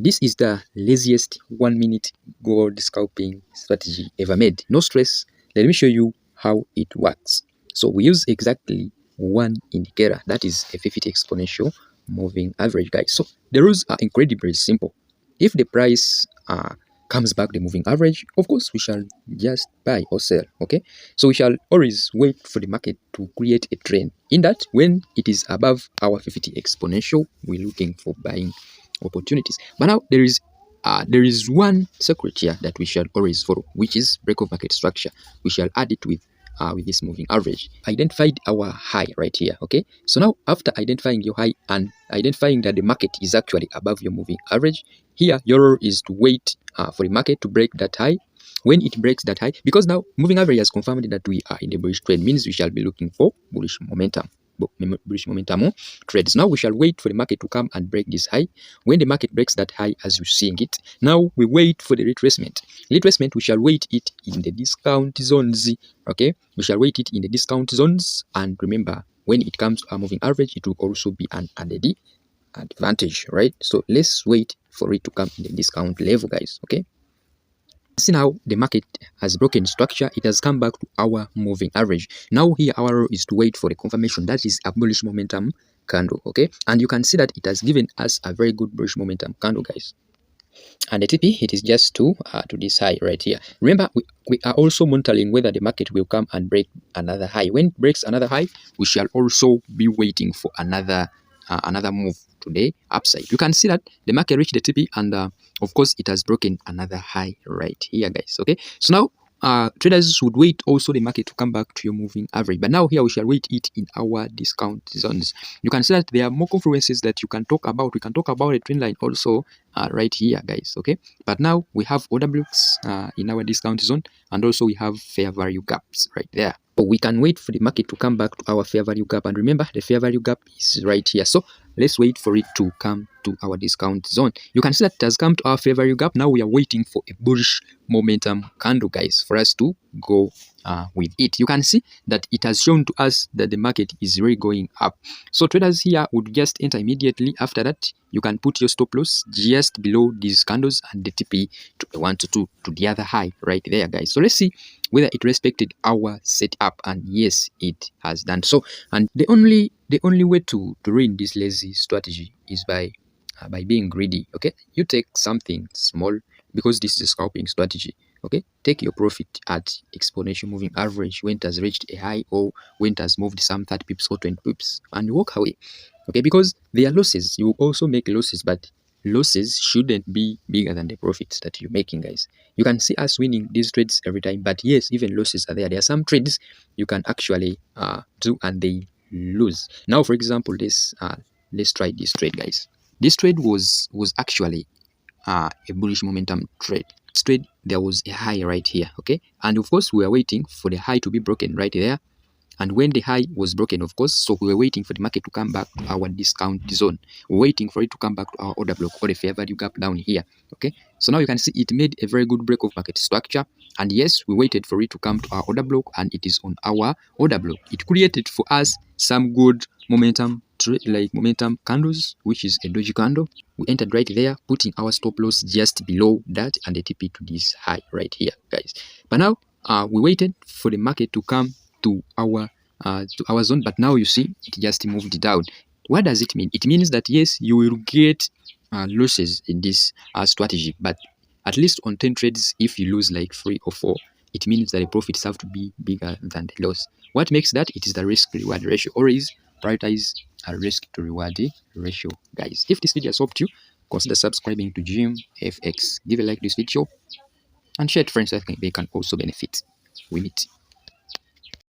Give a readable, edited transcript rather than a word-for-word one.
This is the laziest 1-minute gold scalping strategy ever made. No stress. Let me show you how it works. So we use exactly one indicator, that is a 50 exponential moving average, guys. So the rules are incredibly simple. If the price comes back the moving average, of course we shall just buy or sell. Okay, so we shall always wait for the market to create a trend. In that, when it is above our 50 exponential, we're looking for buying opportunities. But now there is one secret here that we shall always follow, which is break of market structure. We shall add it with this moving average. Identified our high right here. Okay, so now after identifying your high and identifying that the market is actually above your moving average, here your role is to wait for the market to break that high. When it breaks that high, because now moving average has confirmed that we are in the bullish trend, means we shall be looking for bullish momentum trades. Now we shall wait for the market to come and break this high. When the market breaks that high as you're seeing it, now we wait for the retracement. We shall wait it in the discount zones. Okay, we shall wait it in the discount zones, and remember, when it comes to a moving average, it will also be an added advantage, right? So let's wait for it to come in the discount level, guys. Okay, see now the market has broken structure. It has come back to our moving average. Now here our role is to wait for the confirmation, that is a bullish momentum candle. Okay, and you can see that it has given us a very good bullish momentum candle, guys. And the TP, it is just to this high right here. Remember, we are also monitoring whether the market will come and break another high. When it breaks another high, we shall also be waiting for another move today upside. You can see that the market reached the TP, and of course it has broken another high right here, guys. Okay, so now traders would wait also the market to come back to your moving average, but now here we shall wait it in our discount zones. You can see that there are more confluences that you can talk about. We can talk about a trend line also right here, guys. Okay, but now we have order blocks in our discount zone, and also we have fair value gaps right there. But we can wait for the market to come back to our fair value gap, and remember the fair value gap is right here. So let's wait for it to come to our discount zone. You can see that it has come to our fair value gap. Now we are waiting for a bullish momentum candle, guys, for us to go with it. You can see that it has shown to us that the market is really going up. So traders here would just enter immediately. After that, you can put your stop loss just below these candles and the TP to the 1 to 2 to the other high right there, guys. So let's see whether it respected our setup, and yes, it has done so. And the only way to win this lazy strategy is by being greedy. Okay, you take something small, because this is a scalping strategy. Okay, take your profit at exponential moving average when it has reached a high, or when it has moved some 30 pips or 20 pips, and walk away. Okay, because there are losses. You also make losses, but losses shouldn't be bigger than the profits that you're making, guys. You can see us winning these trades every time, but yes, even losses are there. There are some trades you can actually do and they lose. Now, for example, let's try this trade, guys. This trade was actually a bullish momentum trade. This trade, there was a high right here. Okay, and of course we were waiting for the high to be broken right there. And when the high was broken, of course, so we were waiting for the market to come back to our discount zone. We're waiting for it to come back to our order block or the fair value gap down here. Okay, so now you can see it made a very good break of market structure. And yes, we waited for it to come to our order block, and it is on our order block. It created for us some good momentum momentum candles, which is a doji candle. We entered right there, putting our stop loss just below that and the TP to this high right here, guys. But now we waited for the market to come to our zone, but now you see it just moved down. What does it mean? It means that yes, you will get losses in this strategy, but at least on 10 trades, if you lose like 3 or 4, it means that the profits have to be bigger than the loss. What makes that? It is the risk reward ratio. Always prioritize a risk to reward ratio, guys. If this video has helped you, consider subscribing to GMFX. Give a like this video and share it to friends so that they can also benefit with it.